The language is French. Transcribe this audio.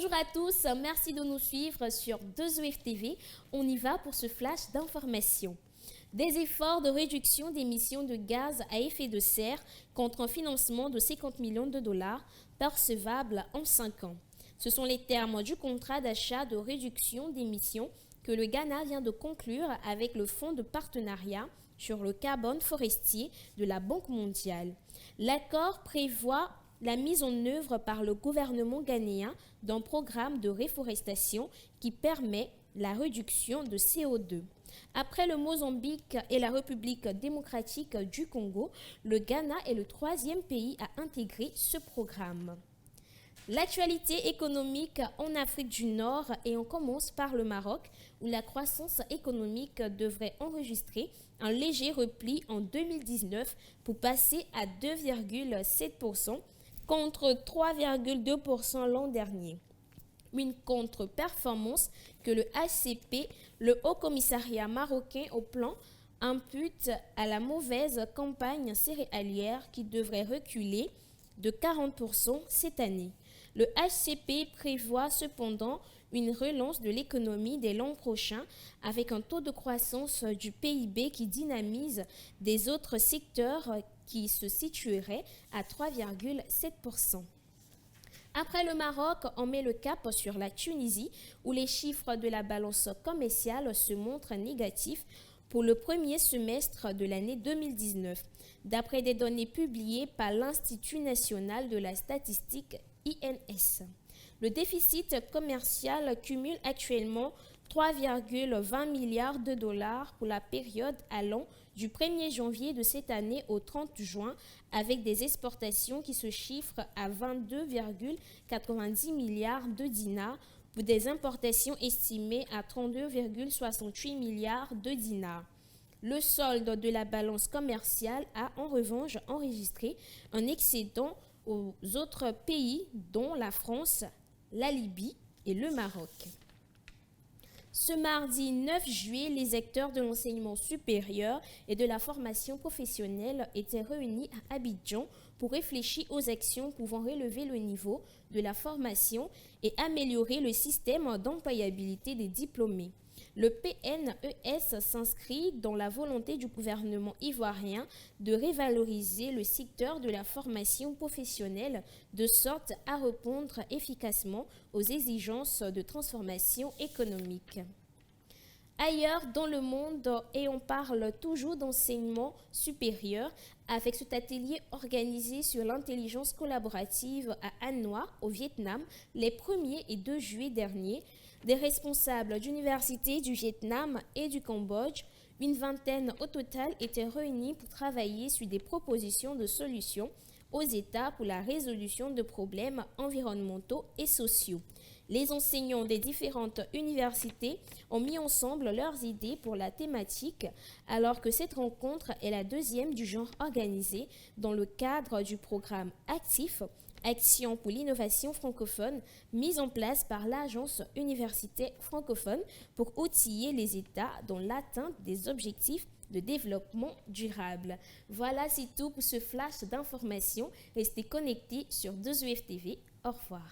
Bonjour à tous, merci de nous suivre sur 2EF TV. On y va pour ce flash d'information. Des efforts de réduction d'émissions de gaz à effet de serre contre un financement de 50 millions de dollars percevable en 5 ans. Ce sont les termes du contrat d'achat de réduction d'émissions que le Ghana vient de conclure avec le Fonds de partenariat sur le carbone forestier de la Banque mondiale. L'accord prévoit la mise en œuvre par le gouvernement ghanéen d'un programme de réforestation qui permet la réduction de CO2. Après le Mozambique et la République démocratique du Congo, le Ghana est le 3e pays à intégrer ce programme. L'actualité économique en Afrique du Nord, et on commence par le Maroc, où la croissance économique devrait enregistrer un léger repli en 2019 pour passer à 2,7% contre 3,2% l'an dernier. Une contre-performance que le HCP, le Haut Commissariat marocain au plan, impute à la mauvaise campagne céréalière qui devrait reculer de 40% cette année. Le HCP prévoit cependant une relance de l'économie dès l'an prochain avec un taux de croissance du PIB qui dynamise des autres secteurs qui se situerait à 3,7%. Après le Maroc, on met le cap sur la Tunisie, où les chiffres de la balance commerciale se montrent négatifs pour le premier semestre de l'année 2019, d'après des données publiées par l'Institut national de la statistique INS. Le déficit commercial cumule actuellement 3,20 milliards de dollars pour la période allant du 1er janvier de cette année au 30 juin, avec des exportations qui se chiffrent à 22,90 milliards de dinars pour des importations estimées à 32,68 milliards de dinars. Le solde de la balance commerciale a en revanche enregistré un excédent aux autres pays, dont la France, la Libye et le Maroc. Ce mardi 9 juillet, les acteurs de l'enseignement supérieur et de la formation professionnelle étaient réunis à Abidjan pour réfléchir aux actions pouvant relever le niveau de la formation et améliorer le système d'employabilité des diplômés. Le PNES s'inscrit dans la volonté du gouvernement ivoirien de revaloriser le secteur de la formation professionnelle de sorte à répondre efficacement aux exigences de transformation économique. Ailleurs dans le monde, et on parle toujours d'enseignement supérieur, avec cet atelier organisé sur l'intelligence collaborative à Hanoï, au Vietnam, les 1er et 2 juillet dernier, des responsables d'universités du Vietnam et du Cambodge, une vingtaine au total, étaient réunis pour travailler sur des propositions de solutions aux États pour la résolution de problèmes environnementaux et sociaux. Les enseignants des différentes universités ont mis ensemble leurs idées pour la thématique, alors que cette rencontre est la 2e du genre organisée dans le cadre du programme ACTIF, Action pour l'innovation francophone, mise en place par l'Agence universitaire francophone pour outiller les États dans l'atteinte des objectifs de développement durable. Voilà, c'est tout pour ce flash d'information. Restez connectés sur 2EF TV. Au revoir.